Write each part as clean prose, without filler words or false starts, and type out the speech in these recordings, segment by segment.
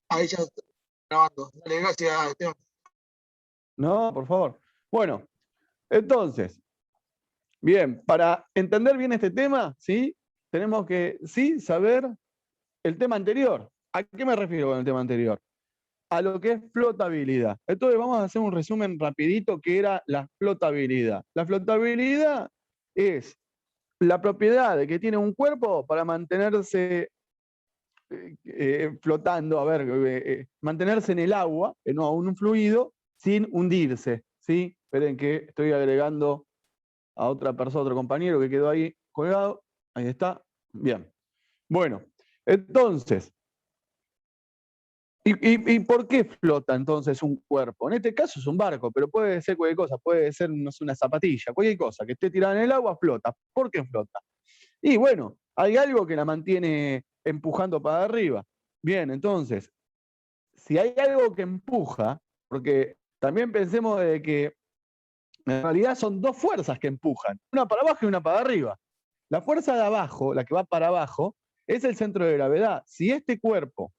Ahí ya estoy grabando. Dale, gracias, Esteban. No, por favor. Bueno, entonces, bien, para entender bien este tema, ¿sí? Tenemos que, sí, saber el tema anterior. ¿A qué me refiero con el tema anterior? A lo que es flotabilidad. Entonces vamos a hacer un resumen rapidito que era la flotabilidad. La flotabilidad es la propiedad de que tiene un cuerpo para mantenerse flotando, a ver, mantenerse en el agua, no un fluido, sin hundirse, ¿sí? Esperen que estoy agregando a otra persona, otro compañero que quedó ahí colgado. Ahí está. Bien. Bueno, entonces, ¿y por qué flota entonces un cuerpo? En este caso es un barco, pero puede ser cualquier cosa, puede ser no sé, una zapatilla, cualquier cosa que esté tirada en el agua, flota. ¿Por qué flota? Y bueno, hay algo que la mantiene empujando para arriba. Bien, entonces, si hay algo que empuja, porque también pensemos de que en realidad son dos fuerzas que empujan, una para abajo y una para arriba. La fuerza de abajo, la que va para abajo, es el centro de gravedad. Si este cuerpo,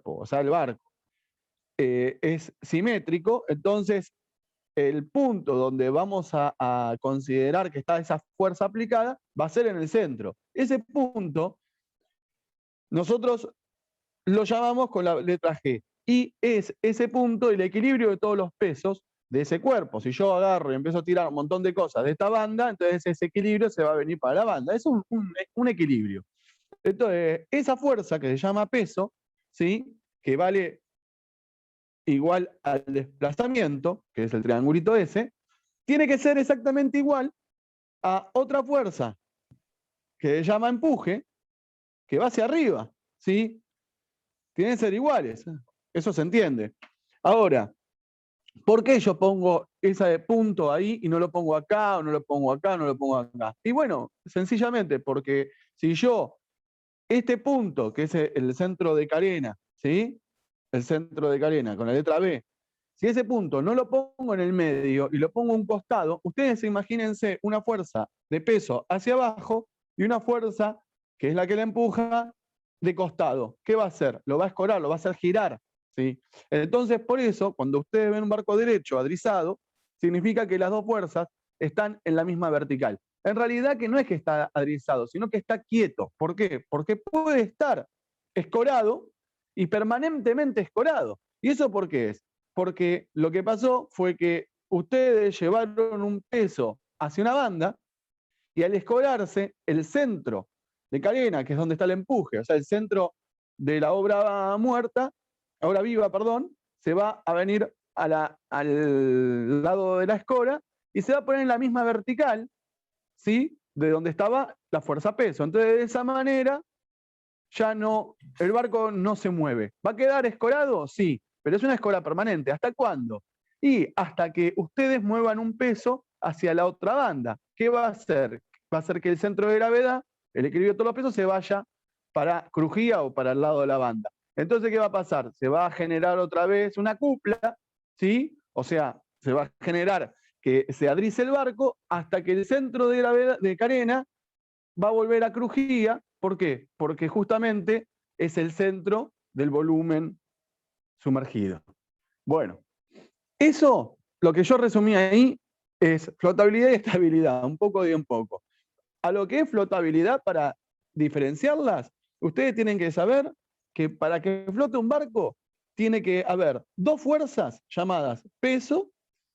o sea, el barco, es simétrico, entonces el punto donde vamos a considerar que está esa fuerza aplicada va a ser en el centro. Ese punto nosotros lo llamamos con la letra G. Y es ese punto el equilibrio de todos los pesos de ese cuerpo. Si yo agarro y empiezo a tirar un montón de cosas de esta banda, entonces ese equilibrio se va a venir para la banda. Es un equilibrio. Entonces, esa fuerza que se llama peso, ¿sí? Que vale igual al desplazamiento, que es el triangulito ese, tiene que ser exactamente igual a otra fuerza que se llama empuje, que va hacia arriba, ¿sí? Tienen que ser iguales. Eso se entiende. Ahora, ¿por qué yo pongo ese punto ahí y no lo pongo acá, o no lo pongo acá, o no lo pongo acá? Y bueno, sencillamente porque si yo, este punto, que es el centro de carena, ¿sí? El centro de carena con la letra B, si ese punto no lo pongo en el medio y lo pongo a un costado, ustedes imagínense una fuerza de peso hacia abajo y una fuerza, que es la que la empuja, de costado. ¿Qué va a hacer? Lo va a escorar, lo va a hacer girar. ¿Sí? Entonces, por eso, cuando ustedes ven un barco derecho, adrizado, significa que las dos fuerzas están en la misma vertical. En realidad que no es que está adrizado, sino que está quieto. ¿Por qué? Porque puede estar escorado y permanentemente escorado. ¿Y eso por qué es? Porque lo que pasó fue que ustedes llevaron un peso hacia una banda y al escorarse, el centro de carena, que es donde está el empuje, o sea, el centro de la obra muerta, obra viva, perdón, se va a venir al lado de la escora y se va a poner en la misma vertical, ¿sí? De donde estaba la fuerza peso. Entonces, de esa manera, ya no, el barco no se mueve. ¿Va a quedar escorado? Sí, pero es una escora permanente. ¿Hasta cuándo? Y hasta que ustedes muevan un peso hacia la otra banda. ¿Qué va a hacer? Va a hacer que el centro de gravedad, el equilibrio de todos los pesos, se vaya para crujía o para el lado de la banda. Entonces, ¿qué va a pasar? Se va a generar otra vez una cupla, ¿sí? O sea, se va a generar que se adrice el barco hasta que el centro de gravedad de carena va a volver a crujía. ¿Por qué? Porque justamente es el centro del volumen sumergido. Bueno, eso, lo que yo resumí ahí, es flotabilidad y estabilidad, un poco de un poco. A lo que es flotabilidad, para diferenciarlas, ustedes tienen que saber que para que flote un barco, tiene que haber dos fuerzas llamadas peso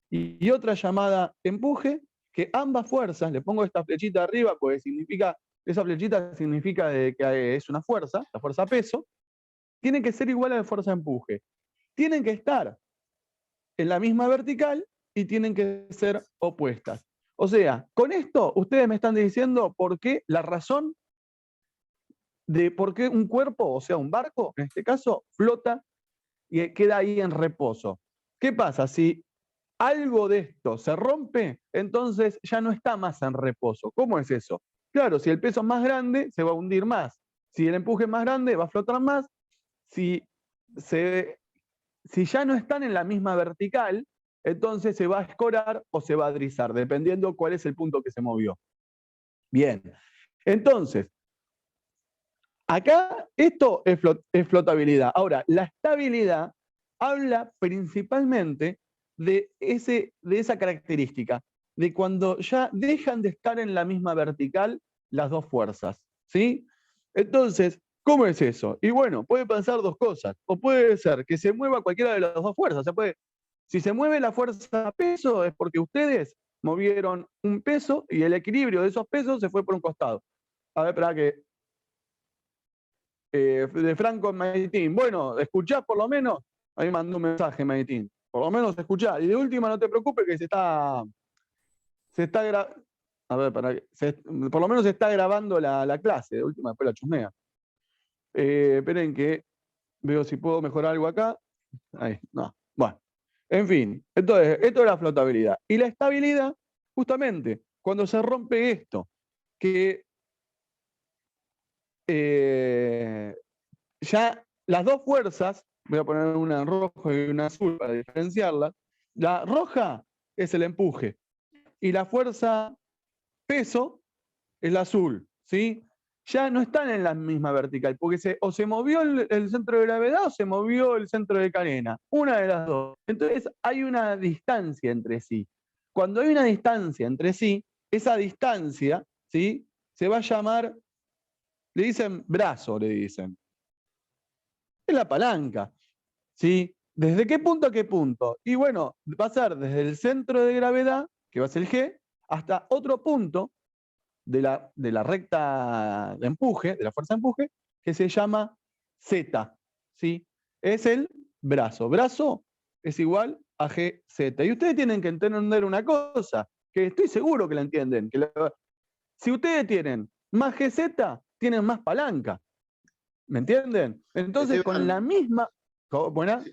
y otra llamada empuje, que ambas fuerzas, le pongo esta flechita arriba, pues significa, esa flechita significa de que es una fuerza, la fuerza peso, tienen que ser iguales a la fuerza empuje. Tienen que estar en la misma vertical y tienen que ser opuestas. O sea, con esto ustedes me están diciendo por qué la razón de por qué un cuerpo, o sea, un barco, en este caso, flota y queda ahí en reposo. ¿Qué pasa? Si algo de esto se rompe, entonces ya no está más en reposo. ¿Cómo es eso? Claro, si el peso es más grande, se va a hundir más. Si el empuje es más grande, va a flotar más. Si, si ya no están en la misma vertical, entonces se va a escorar o se va a adrizar, dependiendo cuál es el punto que se movió. Bien, entonces, Acá esto es flotabilidad. Ahora, la estabilidad habla principalmente de esa característica, de cuando ya dejan de estar en la misma vertical las dos fuerzas, ¿sí? Entonces, ¿cómo es eso? Y bueno, puede pasar dos cosas. O puede ser que se mueva cualquiera de las dos fuerzas. Si se mueve la fuerza peso es porque ustedes movieron un peso y el equilibrio de esos pesos se fue por un costado. A ver, espera que de Franco Maitín. Bueno, escuchá por lo menos. Ahí mandó un mensaje Maitín. Por lo menos escuchá. Y de última, no te preocupes que se está a ver, por lo menos se está grabando la clase. De última, después la chusmea. Esperen que veo si puedo mejorar algo acá. Ahí, no. Bueno. En fin, entonces, esto es la flotabilidad. Y la estabilidad, justamente, cuando se rompe esto, que ya las dos fuerzas, voy a poner una en rojo y una azul para diferenciarlas, la roja es el empuje y la fuerza peso es la azul, ¿sí? Ya no están en la misma vertical, porque o se movió el centro de gravedad o se movió el centro de cadena, una de las dos. Entonces hay una distancia entre sí. Cuando hay una distancia entre sí, esa distancia, ¿sí? Se va a llamar, le dicen brazo, le dicen. Es la palanca, ¿sí? ¿Desde qué punto a qué punto? Y bueno, va a ser desde el centro de gravedad, que va a ser el G, hasta otro punto de la recta de empuje, de la fuerza de empuje, que se llama Z, ¿sí? Es el brazo. Brazo es igual a GZ. Y ustedes tienen que entender una cosa, que estoy seguro que la entienden. Si ustedes tienen más GZ, tienen más palanca. ¿Me entienden? Entonces, con la misma... ¿Buena?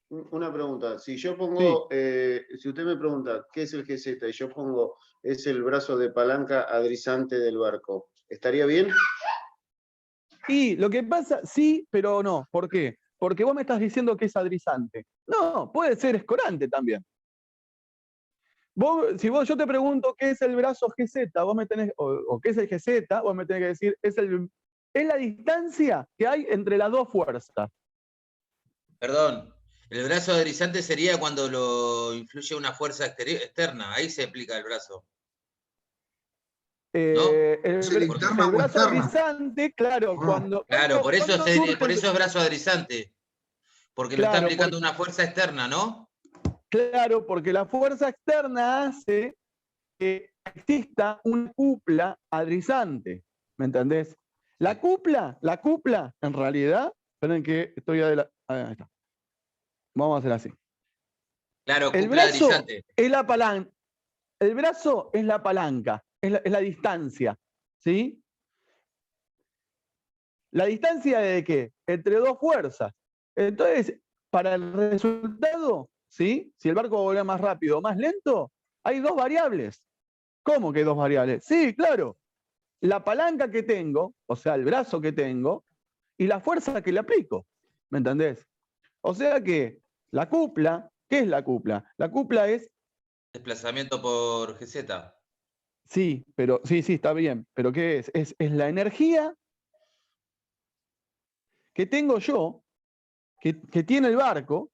Una pregunta. Si yo Sí. pongo, si usted me pregunta qué es el GZ y yo pongo es el brazo de palanca adrizante del barco, ¿estaría bien? Y lo que pasa, sí, pero no. ¿Por qué? Porque vos me estás diciendo que es adrizante. No, puede ser escorante también. Si yo te pregunto qué es el brazo GZ, vos me tenés, o qué es el GZ, vos me tenés que decir, es la distancia que hay entre las dos fuerzas. Perdón, el brazo adrizante sería cuando lo influye una fuerza externa, ahí se aplica el brazo. ¿No? El brazo adrizante, claro, Claro, por eso surge es brazo adrizante, porque lo está aplicando una fuerza externa, ¿no? Claro, porque la fuerza externa hace que exista una cupla adrizante, ¿me entendés? La cupla, en realidad, esperen que estoy ahí está. Vamos a hacer así. Claro, El cupla brazo adrizante. es la palanca. El brazo es la palanca, es la distancia, ¿sí? ¿La distancia de qué? Entre dos fuerzas. Entonces, para el resultado, ¿sí? Si el barco vuela más rápido o más lento, hay dos variables. ¿Cómo que dos variables? Sí, claro. La palanca que tengo, o sea, el brazo que tengo, y la fuerza que le aplico. ¿Me entendés? O sea que la cupla, ¿qué es la cupla? La cupla es... Desplazamiento por GZ. Sí, pero sí, está bien. ¿Pero qué es? Es la energía que tengo yo, que tiene el barco,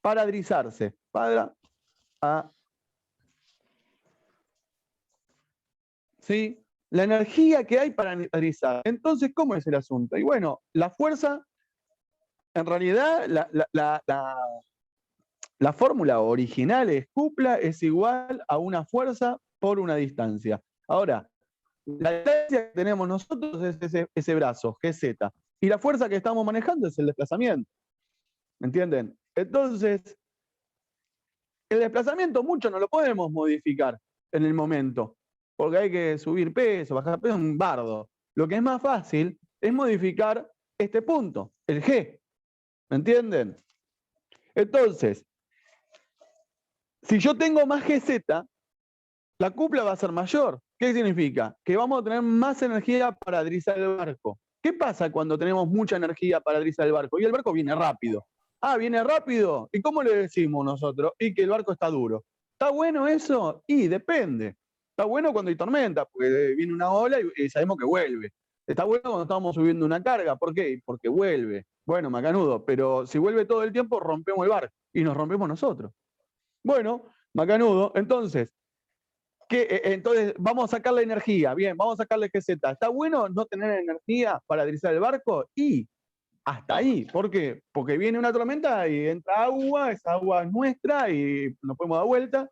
para adrizarse. ¿Sí? La energía que hay para adrizar. Entonces, ¿cómo es el asunto? Y bueno, la fuerza, en realidad, la fórmula original es cupla es igual a una fuerza por una distancia. Ahora, la distancia que tenemos nosotros es ese brazo, GZ. Y la fuerza que estamos manejando es el desplazamiento. ¿Me entienden? Entonces, el desplazamiento mucho no lo podemos modificar en el momento, porque hay que subir peso, bajar peso, un bardo. Lo que es más fácil es modificar este punto, el G. ¿Me entienden? Entonces, si yo tengo más GZ, la cupla va a ser mayor. ¿Qué significa? Que vamos a tener más energía para adrizar el barco. ¿Qué pasa cuando tenemos mucha energía para adrizar el barco? Y el barco viene rápido. Ah, viene rápido. ¿Y cómo le decimos nosotros? Y que el barco está duro. ¿Está bueno eso? Y depende. Está bueno cuando hay tormenta, porque viene una ola y sabemos que vuelve. Está bueno cuando estamos subiendo una carga. ¿Por qué? Porque vuelve. Bueno, macanudo, pero si vuelve todo el tiempo, rompemos el barco y nos rompemos nosotros. Bueno, macanudo, entonces, entonces vamos a sacar la energía. Bien, vamos a sacarle GZ. ¿Está bueno no tener energía para deslizar el barco? Y hasta ahí. ¿Por qué? Porque viene una tormenta y entra agua, esa agua es nuestra y nos podemos dar vuelta.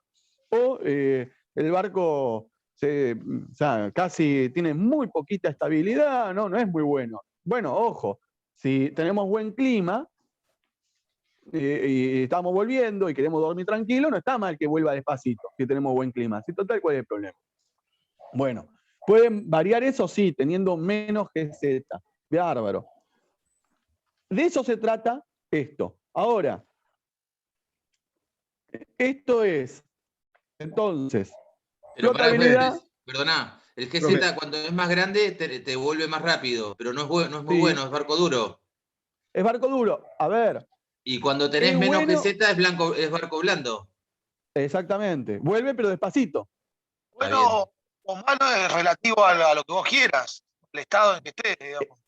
O el barco o sea, casi tiene muy poquita estabilidad, no es muy bueno. Bueno, ojo, si tenemos buen clima y estamos volviendo y queremos dormir tranquilo, no está mal que vuelva despacito, si tenemos buen clima. Si total, ¿cuál es el problema? Bueno, pueden variar eso, sí, teniendo menos GZ. Bárbaro. De eso se trata esto. Ahora, esto es, entonces, Pero flotabilidad. Perdona, el GZ cuando es más grande te vuelve más rápido, pero no es muy Sí. bueno, es barco duro. Es barco duro. A ver. Y cuando tenés Es menos bueno, GZ es barco blando. exactamente. Vuelve, pero despacito. Bueno o malo es relativo a lo que vos quieras, el estado en que estés, digamos.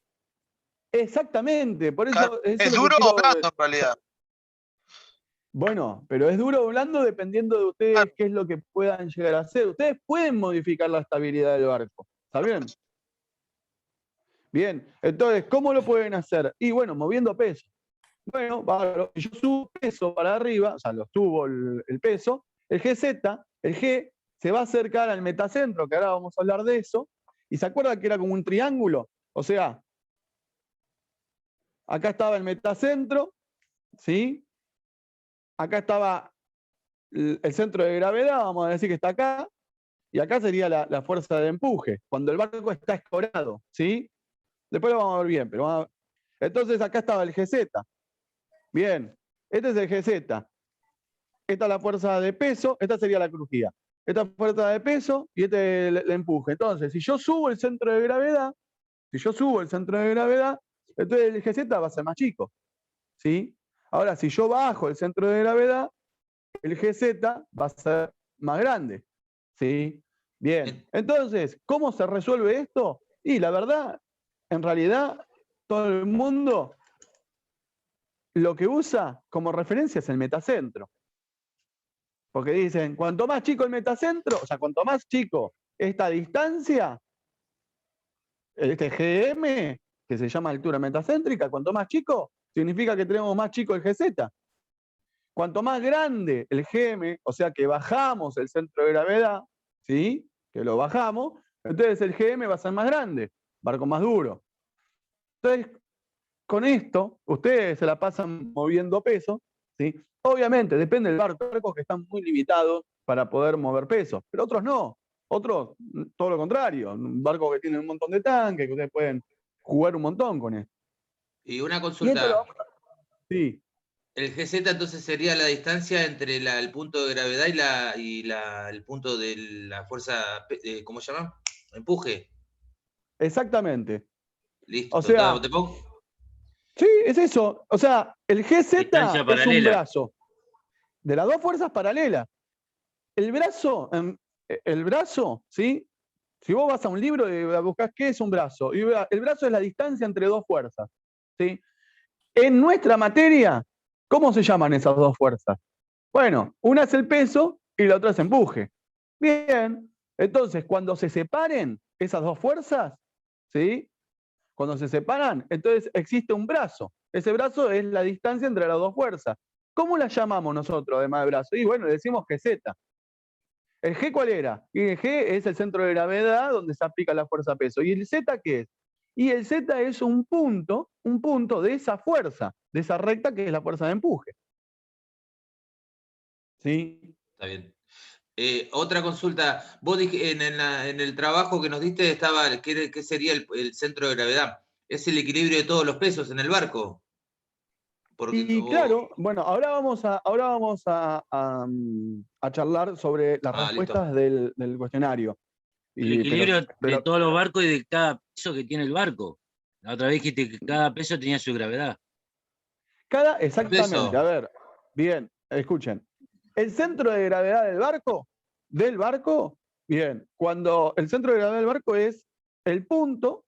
Exactamente. Por eso, eso ¿Es lo que duro o quiero. blando en realidad? Bueno, pero es duro o blando dependiendo de ustedes qué es lo que puedan llegar a hacer. Ustedes pueden modificar la estabilidad del barco. ¿Está bien? Bien. Entonces, ¿cómo lo pueden hacer? Y bueno, moviendo peso. Bueno, si yo subo peso para arriba, o sea, lo subo el peso, el GZ, el G, se va a acercar al metacentro, que ahora vamos a hablar de eso, y se acuerda que era como un triángulo, o sea, acá estaba el metacentro, ¿sí? Acá estaba el centro de gravedad, vamos a decir que está acá, y acá sería la fuerza de empuje, cuando el barco está escorado, ¿sí? Después lo vamos a ver bien, pero vamos a ver. Entonces acá estaba el GZ. Bien, este es el GZ. Esta es la fuerza de peso, esta sería la crujía. Esta es fuerza de peso y este es el empuje. Entonces, si yo subo el centro de gravedad, entonces el GZ va a ser más chico. ¿Sí? Ahora, si yo bajo el centro de gravedad, el GZ va a ser más grande. ¿Sí? Bien. Entonces, ¿cómo se resuelve esto? Y la verdad, en realidad, todo el mundo lo que usa como referencia es el metacentro. Porque dicen, cuanto más chico el metacentro, o sea, cuanto más chico esta distancia, este GM, que se llama altura metacéntrica, cuanto más chico, significa que tenemos más chico el GZ. Cuanto más grande el GM, o sea que bajamos el centro de gravedad, ¿sí? Que lo bajamos, entonces el GM va a ser más grande, barco más duro. Entonces, con esto, ustedes se la pasan moviendo peso, ¿sí? Obviamente, depende del barco. Hay barcos que están muy limitados para poder mover peso, pero otros no. Otros, todo lo contrario. Un barco que tiene un montón de tanques, que ustedes pueden jugar un montón con esto. Y una Y esto consulta. sí. El GZ entonces sería la distancia entre el punto de gravedad el punto de la fuerza, ¿cómo se llama? Empuje. Exactamente. Listo. O sea, sí, es eso. O sea, el GZ es un brazo de las dos fuerzas paralelas. El brazo, ¿sí? Si vos vas a un libro y buscás qué es un brazo, y el brazo es la distancia entre dos fuerzas, ¿sí? En nuestra materia, ¿cómo se llaman esas dos fuerzas? Bueno, una es el peso y la otra es empuje. Bien, entonces cuando se separen esas dos fuerzas, ¿sí? Cuando se separan, entonces existe un brazo. Ese brazo es la distancia entre las dos fuerzas. ¿Cómo la llamamos nosotros, además de brazo? Y bueno, le decimos GZ. ¿El G cuál era? Y el G es el centro de gravedad donde se aplica la fuerza peso. ¿Y el Z qué es? Y el Z es un punto de esa fuerza, de esa recta que es la fuerza de empuje. ¿Sí? Está bien. Otra consulta. Vos en el trabajo que nos diste estaba, ¿qué sería el centro de gravedad? ¿Es el equilibrio de todos los pesos en el barco? Claro, bueno, ahora vamos a charlar sobre las respuestas del cuestionario. El equilibrio de todos los barcos y de cada peso que tiene el barco. La otra vez dijiste que cada peso tenía su gravedad. Exactamente, a ver, bien, escuchen. El centro de gravedad del barco, bien, cuando el centro de gravedad del barco es el punto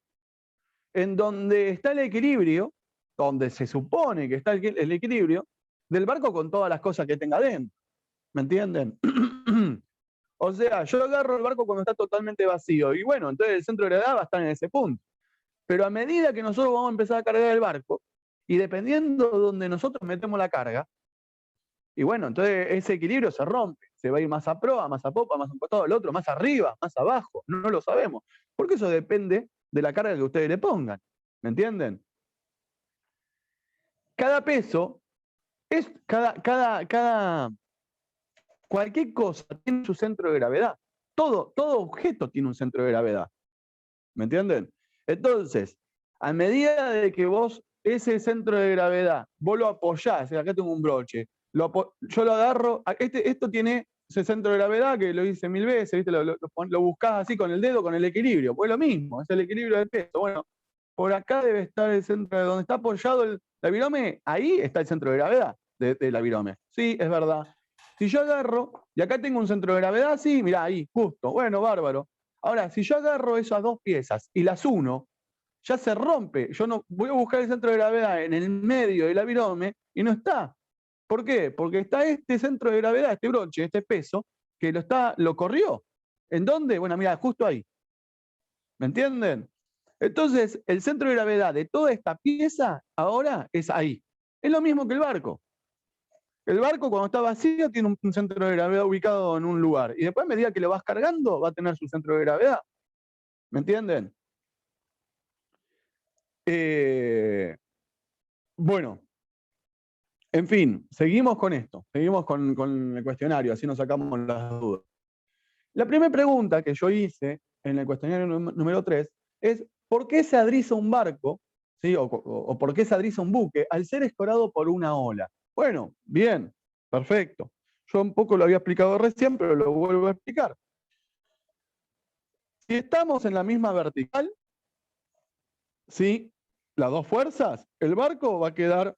en donde está el equilibrio, donde se supone que está el equilibrio del barco con todas las cosas que tenga dentro. ¿Me entienden? O sea, yo agarro el barco cuando está totalmente vacío y bueno, entonces el centro de gravedad va a estar en ese punto. Pero a medida que nosotros vamos a empezar a cargar el barco, y dependiendo de donde nosotros metemos la carga, y bueno, entonces ese equilibrio se rompe, se va a ir más a proa, más a popa, más a un costado del otro, más arriba, más abajo, no lo sabemos, porque eso depende de la carga que ustedes le pongan, ¿me entienden? Cada peso es, cualquier cosa tiene su centro de gravedad, todo objeto tiene un centro de gravedad, ¿me entienden? Entonces, a medida de que vos, ese centro de gravedad, vos lo apoyás, acá tengo un broche, yo lo agarro, esto tiene ese centro de gravedad que lo hice 1000 veces, ¿viste? Lo buscás así con el dedo, con el equilibrio, pues lo mismo, es el equilibrio del peso. Bueno, por acá debe estar el centro de donde está apoyado el virome, ahí está el centro de gravedad del virome. Sí, es verdad. Si yo agarro, y acá tengo un centro de gravedad, sí, mirá, ahí, justo, bueno, bárbaro. Ahora, si yo agarro esas dos piezas y las uno, ya se rompe. Yo no voy a buscar el centro de gravedad en el medio del virome y no está. ¿Por qué? Porque está este centro de gravedad, este broche, este peso, que lo corrió. ¿En dónde? Bueno, mira, justo ahí. ¿Me entienden? Entonces, el centro de gravedad de toda esta pieza ahora es ahí. Es lo mismo que el barco. El barco cuando está vacío tiene un centro de gravedad ubicado en un lugar. Y después a medida que lo vas cargando va a tener su centro de gravedad. ¿Me entienden? Bueno. En fin, seguimos con esto, seguimos con el cuestionario, así nos sacamos las dudas. La primera pregunta que yo hice en el cuestionario número 3 es ¿por qué se adriza un barco, ¿sí? o por qué se adriza un buque al ser escorado por una ola? Bueno, bien, perfecto. Yo un poco lo había explicado recién, pero lo vuelvo a explicar. Si estamos en la misma vertical, ¿sí? Las dos fuerzas, el barco va a quedar...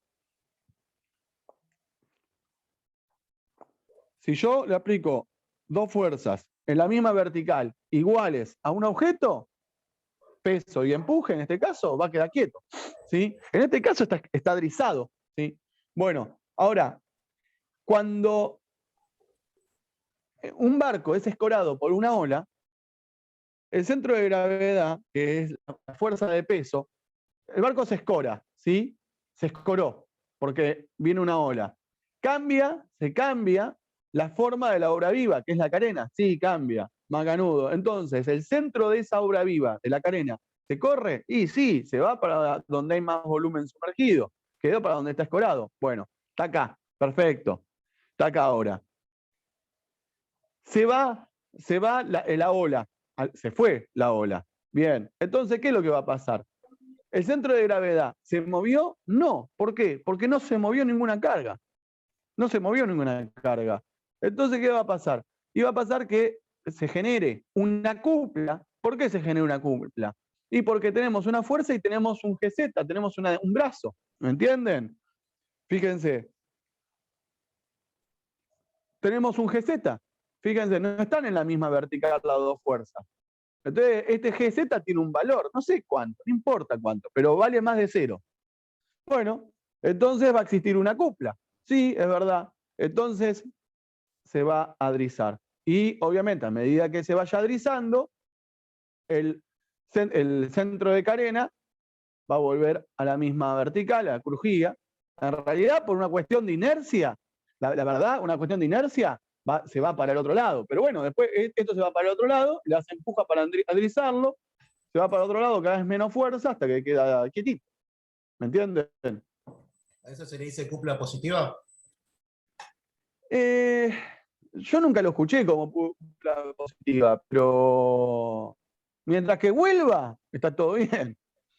Si yo le aplico dos fuerzas en la misma vertical iguales a un objeto, peso y empuje, en este caso, va a quedar quieto. ¿Sí? En este caso está adrizado. ¿Sí? Bueno, ahora, cuando un barco es escorado por una ola, el centro de gravedad, que es la fuerza de peso, el barco se escora, ¿sí? Se escoró, porque viene una ola. Se cambia la forma de la obra viva, que es la carena, sí, cambia, macanudo. Entonces, el centro de esa obra viva, de la carena, ¿se corre? Y sí, se va para donde hay más volumen sumergido. Quedó para donde está escorado. Bueno, está acá, perfecto. Está acá ahora. Se va la ola, se fue la ola. Bien, entonces, ¿qué es lo que va a pasar? ¿El centro de gravedad se movió? No. ¿Por qué? Porque no se movió ninguna carga. No se movió ninguna carga. Entonces, ¿qué va a pasar? Y va a pasar que se genere una cupla. ¿Por qué se genera una cupla? Y porque tenemos una fuerza y tenemos un GZ, tenemos un brazo. ¿Me entienden? Fíjense. Tenemos un GZ. Fíjense, no están en la misma vertical las dos fuerzas. Entonces, este GZ tiene un valor, no sé cuánto, no importa cuánto, pero vale más de 0. Bueno, entonces va a existir una cupla. Sí, es verdad. Entonces se va a adrizar. Y obviamente a medida que se vaya adrizando, el centro de carena va a volver a la misma vertical, a la crujía. En realidad, por una cuestión de inercia, la verdad, una cuestión de inercia, se va para el otro lado. Pero bueno, después esto se va para el otro lado, le hace empuja para adrizarlo, se va para el otro lado, cada vez menos fuerza hasta que queda quietito. ¿Me entienden? ¿A eso se le dice cupla positiva? Yo nunca lo escuché como cupla positiva, pero mientras que vuelva, está todo bien.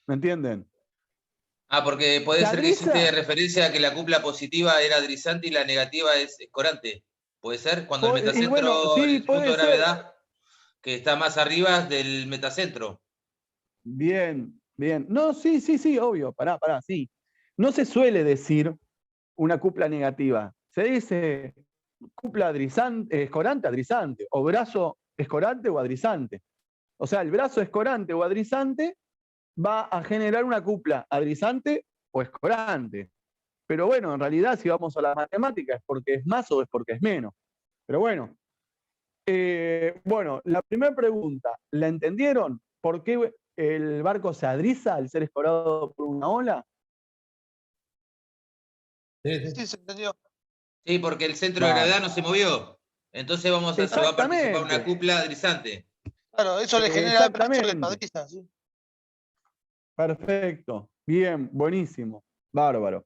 ¿Me entienden? Ah, porque puede ser que hiciste referencia a que la cupla positiva era adrizante y la negativa es escorante. ¿Puede ser? Cuando el metacentro, bueno, sí, el punto de gravedad, que está más arriba del metacentro. Bien, bien. No, sí, obvio. Pará, sí. No se suele decir una cupla negativa. Se dice cupla escorante, adrizante, o brazo escorante o adrizante. O sea, el brazo escorante o adrizante va a generar una cupla adrizante o escorante. Pero bueno, en realidad, si vamos a la matemática, es porque es más o es porque es menos. Pero bueno. Bueno, la primera pregunta, ¿la entendieron? ¿Por qué el barco se adriza al ser escorado por una ola? Sí, se entendió. Sí, porque el centro de Vale. gravedad no se movió. Entonces se va a participar Exactamente. una cupla adrizante. Claro, eso le genera el brazo que Exactamente. padriza, sí. Perfecto. Bien, buenísimo. Bárbaro.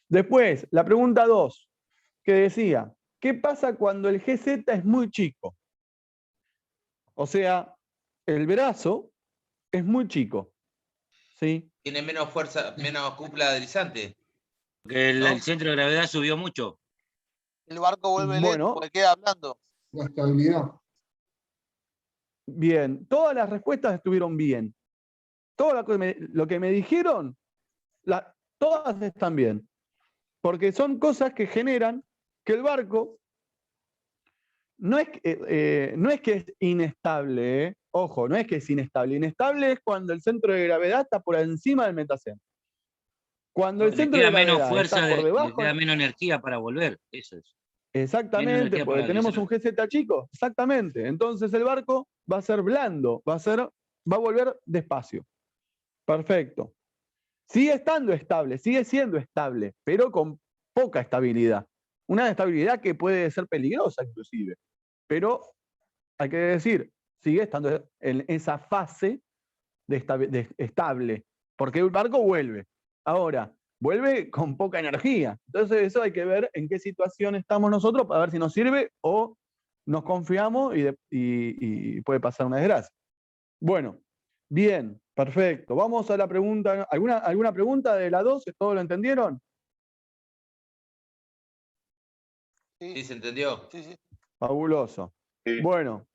Después, la pregunta 2, que decía, ¿qué pasa cuando el GZ es muy chico? O sea, el brazo es muy chico. ¿Sí? Tiene menos fuerza, menos cupla adrizante. Porque ¿no? el centro de gravedad subió mucho. El barco vuelve lento Bueno. porque queda hablando. La estabilidad. Bien, todas las respuestas estuvieron bien. Todo lo que me dijeron, todas están bien. Porque son cosas que generan que el barco no es que es inestable, ¿eh? Ojo, no es que es inestable. Inestable es cuando el centro de gravedad está por encima del metacentro. Cuando el centro de menos gravedad fuerza, está por le debajo. queda menos energía para volver. Eso es. Exactamente, porque tenemos un GZ chico. Exactamente. Entonces el barco va a ser blando, va a volver despacio. Perfecto. Sigue estando estable, sigue siendo estable, pero con poca estabilidad. Una estabilidad que puede ser peligrosa inclusive. Pero hay que decir, sigue estando en esa fase de estable, porque el barco vuelve. Ahora, vuelve con poca energía. Entonces eso hay que ver en qué situación estamos nosotros para ver si nos sirve o nos confiamos y puede pasar una desgracia. Bueno, bien, perfecto. Vamos a la pregunta. ¿Alguna pregunta de la 2? ¿Todos lo entendieron? Sí, se entendió. Sí, sí. Fabuloso. Sí. Bueno,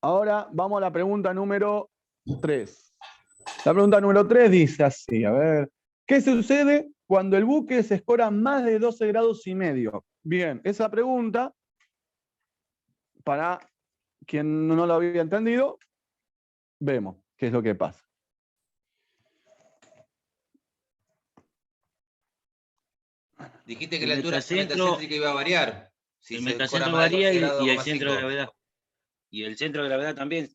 ahora vamos a la pregunta número 3. La pregunta número 3 dice así, a ver, ¿qué sucede cuando el buque se escora más de 12 grados y medio? Bien, esa pregunta, para quien no lo había entendido, vemos qué es lo que pasa. Dijiste que El la altura metacéntrica iba a variar. Si el se escora metacentro más de varía 12 grados, y el 0,5. centro de gravedad. Y el centro de gravedad también.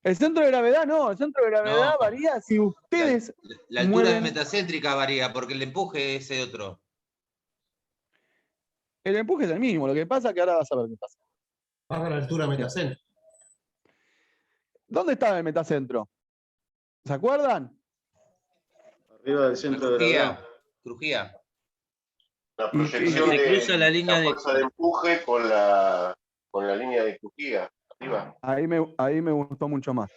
El centro de gravedad no, el centro de gravedad No. varía si ustedes La altura mueven. metacéntrica varía porque el empuje es otro. El empuje es el mismo, lo que pasa es que ahora vas a ver qué pasa. Baja la altura metacentro. ¿Dónde estaba el metacentro? ¿Se acuerdan? Arriba del centro de gravedad. Crujía. La proyección Se cruza la línea la de- fuerza de empuje con la línea de crujía. Arriba. Ahí me gustó mucho más.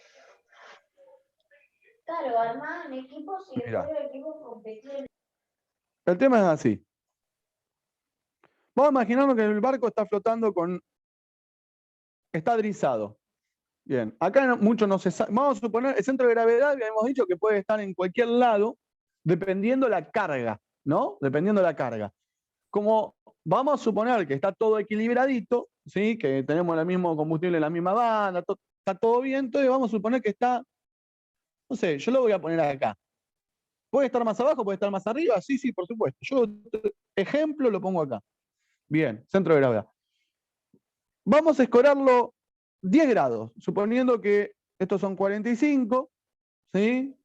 Claro, armaban equipos y Mirá. después los equipos competían. El tema es así. Vamos a imaginarnos que el barco está flotando está drizado. Bien, acá mucho no se sabe. Vamos a suponer, el centro de gravedad, ya hemos dicho que puede estar en cualquier lado, dependiendo la carga, ¿no? Dependiendo la carga. Como vamos a suponer que está todo equilibradito, ¿sí? Que tenemos el mismo combustible en la misma banda, está todo bien, entonces vamos a suponer que está, no sé, yo lo voy a poner acá. ¿Puede estar más abajo? ¿Puede estar más arriba? Sí, sí, por supuesto. Yo, ejemplo, lo pongo acá. Bien, centro de gravedad. Vamos a escorarlo 10 grados, suponiendo que estos son 45, ¿sí?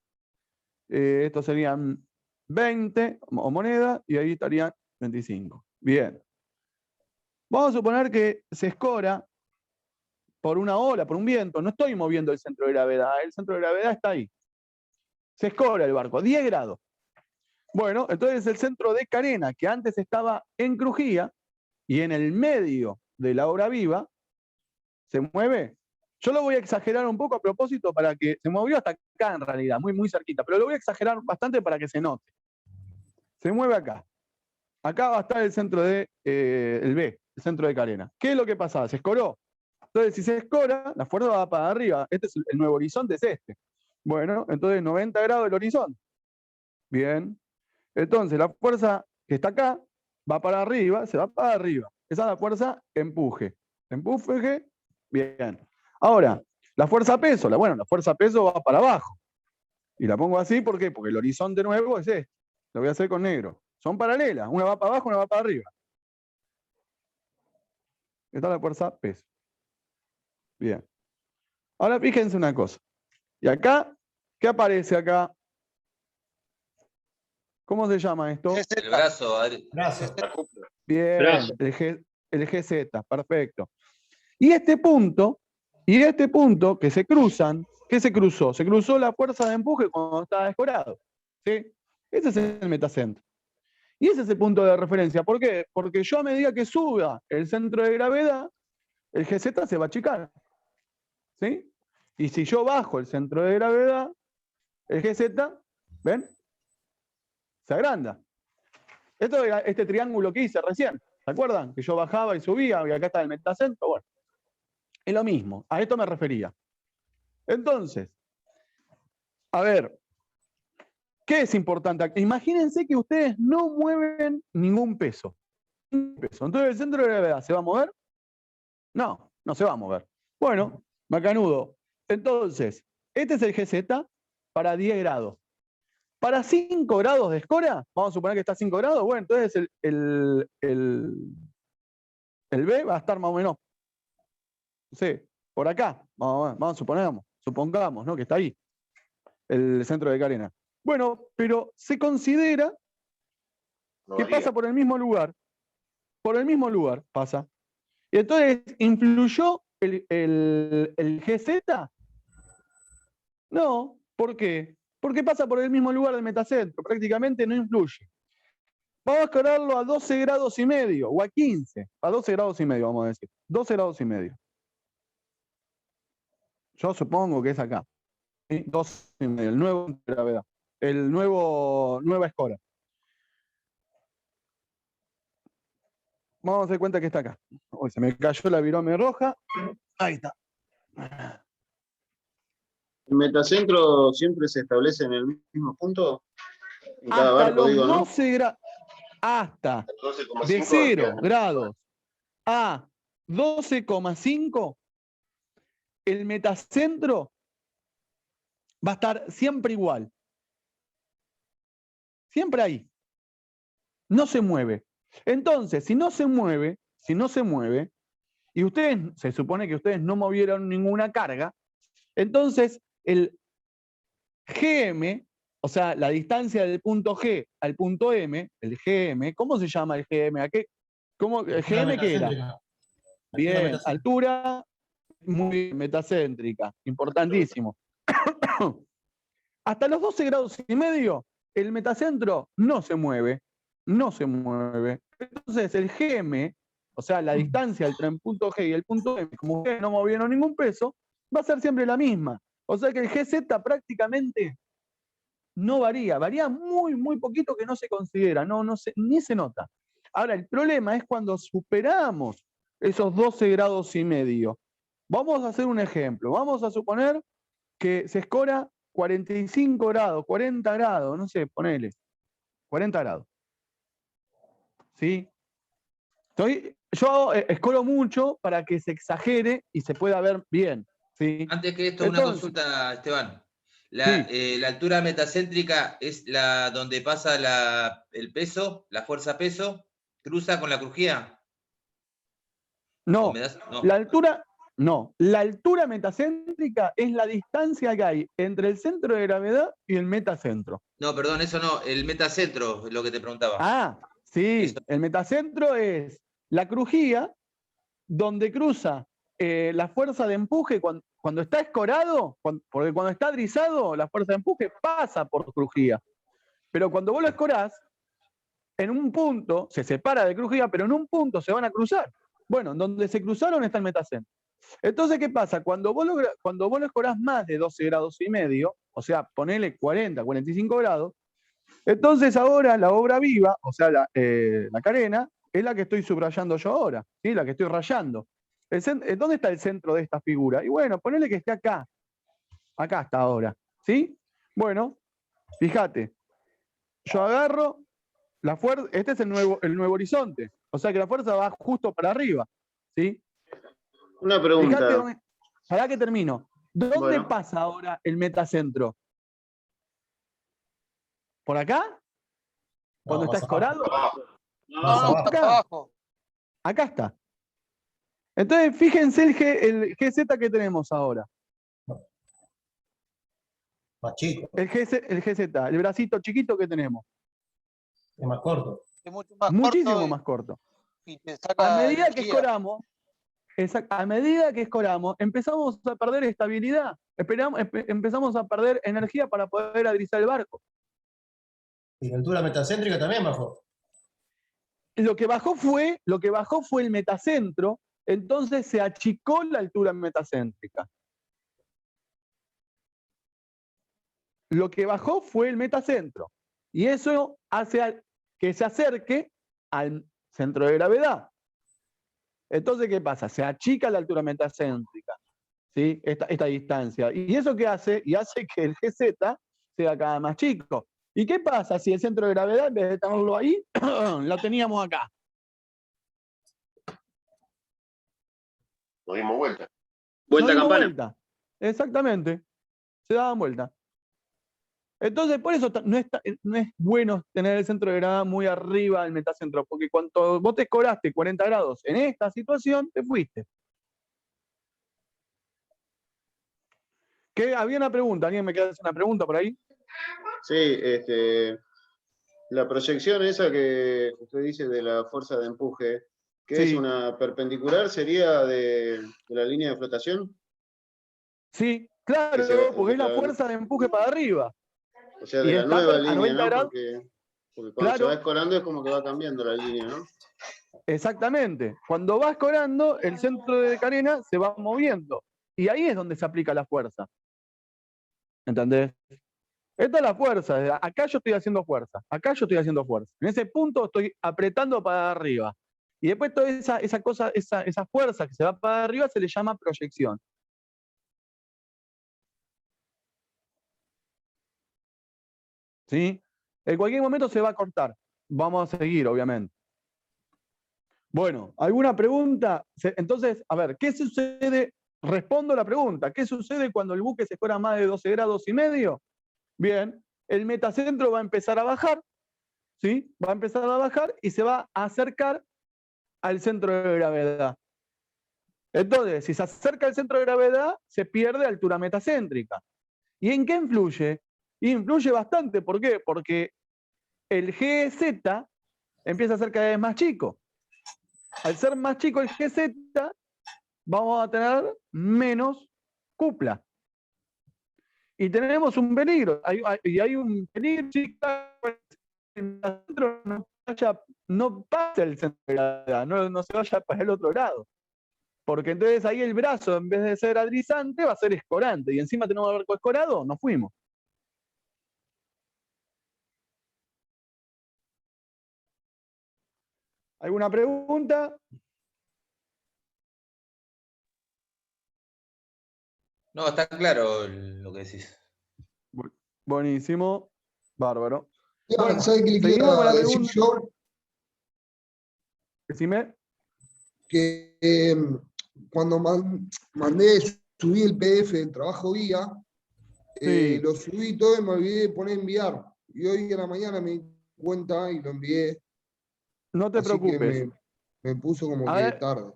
Estos serían 20 o moneda, y ahí estarían 25. Bien. Vamos a suponer que se escora por una ola, por un viento. No estoy moviendo el centro de gravedad, el centro de gravedad está ahí. Se escora el barco, 10 grados. Bueno, entonces el centro de carena, que antes estaba en crujía y en el medio de la hora viva, se mueve. Yo lo voy a exagerar un poco a propósito para que se movió hasta acá en realidad, muy, muy cerquita, pero lo voy a exagerar bastante para que se note. Se mueve acá. Acá va a estar el centro de el B, el centro de carena. ¿Qué es lo que pasaba? Se escoró. Entonces, si se escora, la fuerza va para arriba. Este es el nuevo horizonte, es este. Bueno, entonces 90 grados del horizonte. Bien. Entonces, la fuerza que está acá va para arriba, se va para arriba. Esa es la fuerza empuje. Empuje, bien. Ahora, la fuerza peso, la fuerza peso va para abajo. Y la pongo así, ¿por qué? Porque el horizonte nuevo es este. Lo voy a hacer con negro. Son paralelas, una va para abajo, una va para arriba. Esta es la fuerza peso. Bien. Ahora fíjense una cosa. Y acá, ¿qué aparece acá? ¿Cómo se llama esto? El brazo, Adri. Brazo. Bien, Brazo. el GZ, perfecto. Y este punto que se cruzan, ¿qué se cruzó? Se cruzó la fuerza de empuje cuando estaba escorado. ¿Sí? Ese es el metacentro. Y ese es el punto de referencia. ¿Por qué? Porque yo a medida que suba el centro de gravedad, el GZ se va a achicar. ¿Sí? Y si yo bajo el centro de gravedad, el GZ, ¿ven? Se agranda. Esto era este triángulo que hice recién. ¿Se acuerdan? Que yo bajaba y subía, y acá está el metacentro. Bueno, es lo mismo. A esto me refería. Entonces, a ver, ¿qué es importante? Imagínense que ustedes no mueven ningún peso. Entonces, ¿el centro de gravedad se va a mover? No, no se va a mover. Bueno, macanudo. Entonces, este es el GZ para 10 grados. Para 5 grados de escora, vamos a suponer que está a 5 grados, bueno, entonces el B va a estar más o menos, no sé, por acá. Supongamos, ¿no? Que está ahí, el centro de carena. Bueno, pero se considera que pasa por el mismo lugar. Por el mismo lugar pasa. Y entonces, ¿influyó el GZ? No, ¿por qué? Porque pasa por el mismo lugar del metacentro, prácticamente no influye. Vamos a escorarlo a 12 grados y medio, o a 15, a 12 grados y medio, vamos a decir. 12 grados y medio. Yo supongo que es acá. ¿Sí? 12 y medio, el nuevo de gravedad. Nueva escora. Vamos a hacer cuenta que está acá. Uy, se me cayó la virome roja. Ahí está. ¿El metacentro siempre se establece en el mismo punto? En cada Hasta barco, los digo, ¿no? 12 grados. Hasta 12,5 de 0 grados a 12,5, el metacentro va a estar siempre igual. Siempre ahí. No se mueve. Entonces, si no se mueve, y ustedes, se supone que ustedes no movieron ninguna carga, entonces el GM, o sea, la distancia del punto G al punto M, el GM, ¿cómo se llama el GM? ¿El GM qué era? Bien, altura muy metacéntrica, importantísimo. Hasta los 12 grados y medio, el metacentro no se mueve. Entonces el GM, o sea, la distancia entre el punto G y el punto M, como ustedes no movieron ningún peso, va a ser siempre la misma. O sea que el GZ prácticamente no varía muy, muy poquito, que no se considera, ni se nota. Ahora, el problema es cuando superamos esos 12 grados y medio. Vamos a hacer un ejemplo. Vamos a suponer que se escora 45 grados, 40 grados, no sé, ponele. 40 grados. ¿Sí? Yo escoro mucho para que se exagere y se pueda ver bien. ¿Sí? Antes que esto, una consulta, Esteban. La altura metacéntrica es la donde pasa el peso, la fuerza peso, cruza con la crujía. No, No. La altura metacéntrica es la distancia que hay entre el centro de gravedad y el metacentro. No, perdón, eso no, el metacentro es lo que te preguntaba. Ah, sí, eso. El metacentro es la crujía donde cruza la fuerza de empuje cuando está escorado, porque cuando está drizado, la fuerza de empuje pasa por crujía. Pero cuando vos lo escorás, en un punto se separa de crujía, pero en un punto se van a cruzar. Bueno, donde se cruzaron está el metacentro. Entonces, ¿qué pasa? Cuando vos lo escorás más de 12 grados y medio, o sea, ponele 40, 45 grados, entonces ahora la obra viva, o sea, la carena, es la que estoy subrayando yo ahora, ¿sí? La que estoy rayando. ¿Dónde está el centro de esta figura? Y bueno, ponele que esté acá. Acá está ahora, ¿sí? Bueno, fíjate, yo agarro la fuerza, este es el nuevo horizonte, o sea que la fuerza va justo para arriba, ¿sí? Una pregunta. Fíjate, para que termino. ¿Dónde pasa ahora el metacentro? ¿Por acá? ¿Cuando No, está más escorado? No, Más abajo. está abajo. Acá está. Entonces, fíjense el GZ que tenemos ahora. Más chico, El GZ, el bracito chiquito que tenemos. es más corto. Es mucho más Muchísimo corto más corto. y te A saca medida que energía. escoramos, a medida que escoramos, empezamos a perder estabilidad. Empezamos a perder energía para poder adrizar el barco. Y la altura metacéntrica también bajó. Lo que bajó fue el metacentro, entonces se achicó la altura metacéntrica. Lo que bajó fue el metacentro. Y eso hace que se acerque al centro de gravedad. Entonces, ¿qué pasa? Se achica la altura metacéntrica, ¿sí? Esta distancia. ¿Y eso qué hace? Y hace que el GZ sea cada más chico. ¿Y qué pasa si el centro de gravedad, en vez de tenerlo ahí, lo teníamos acá? Nos dimos vuelta. Nos dimos vuelta. Exactamente. Se daban vuelta. Entonces, por eso no es bueno tener el centro de gravedad muy arriba del metacentro, porque cuando vos te escoraste 40 grados en esta situación, te fuiste. Había una pregunta, ¿alguien me quiere hacer una pregunta por ahí? Sí, la proyección esa que usted dice de la fuerza de empuje, ¿qué Sí. es una perpendicular? ¿Sería de la línea de flotación? Sí, claro, porque es la fuerza de empuje para arriba. O sea, Y de la está nueva a línea, 90 ¿no? grados. Porque cuando Claro. se va escorando es como que va cambiando la línea, ¿no? Exactamente. Cuando va escorando, el centro de carena se va moviendo. Y ahí es donde se aplica la fuerza. ¿Entendés? Esta es la fuerza. Acá yo estoy haciendo fuerza. Acá yo estoy haciendo fuerza. En ese punto estoy apretando para arriba. Y después toda esa fuerza que se va para arriba se le llama proyección. ¿Sí? En cualquier momento se va a cortar. Vamos a seguir, obviamente. Bueno, ¿alguna pregunta? Entonces, a ver, ¿qué sucede? Respondo la pregunta. ¿Qué sucede cuando el buque se escora más de 12 grados y medio? Bien, el metacentro va a empezar a bajar, ¿sí? Va a empezar a bajar y se va a acercar al centro de gravedad. Entonces, si se acerca al centro de gravedad, se pierde altura metacéntrica. ¿Y en qué influye? Influye bastante. ¿Por qué? Porque el GZ empieza a ser cada vez más chico. Al ser más chico el GZ, vamos a tener menos cupla. Y tenemos un peligro. Hay un peligro, no pasa el centro de gravedad, no se vaya para el otro lado. Porque entonces ahí el brazo, en vez de ser adrizante, va a ser escorante. Y encima tenemos el barco escorado, nos fuimos. ¿Alguna pregunta? No, está claro lo que decís. Buenísimo. Bárbaro. Ya, Bueno, ¿sabe qué le seguimos con quiero la decir pregunta. yo? Decime. Que cuando subí el PDF del trabajo guía, Sí. lo subí todo y me olvidé de poner enviar. Y hoy en la mañana me di cuenta y lo envié. No te Así preocupes. que me puso como A que ver, tarde.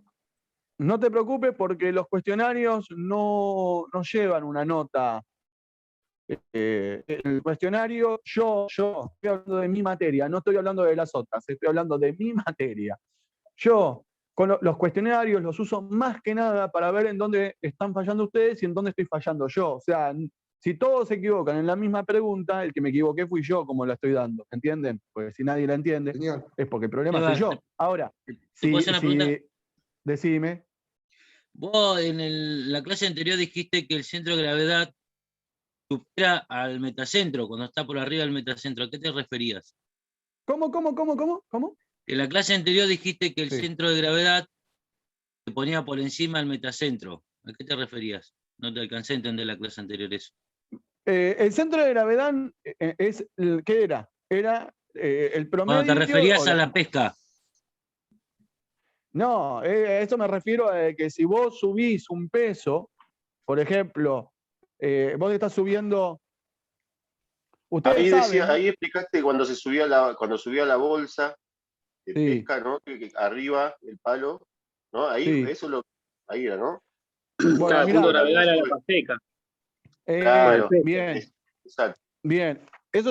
no te preocupes porque los cuestionarios no llevan una nota. El cuestionario, yo estoy hablando de mi materia, no estoy hablando de las otras, estoy hablando de mi materia. Yo con los cuestionarios los uso más que nada para ver en dónde están fallando ustedes y en dónde estoy fallando yo. O sea, si todos se equivocan en la misma pregunta, el que me equivoqué fui yo como la estoy dando, ¿entienden? Porque si nadie la entiende, Genial. es porque el problema soy yo. Ahora, ¿Te puedo hacer una pregunta? Decime. Vos en la clase anterior dijiste que el centro de gravedad supera al metacentro, cuando está por arriba del metacentro. ¿A qué te referías? ¿Cómo? En la clase anterior dijiste que el Sí. centro de gravedad se ponía por encima del metacentro. ¿A qué te referías? No te alcancé a entender la clase anterior eso. El centro de gravedad es, ¿qué era? Era el promedio. Cuando te referías a la pesca. No, a eso me refiero a que si vos subís un peso, por ejemplo, vos estás subiendo Ustedes Ahí decía, saben, ahí explicaste cuando subía la bolsa de Sí. pesca, ¿no? Que arriba el palo, ¿no? Ahí, Sí. ahí era, ¿no? bueno, Claro, el mirá, punto de gravedad era la Sube. pasteca. Claro, bien, exacto. bien. Eso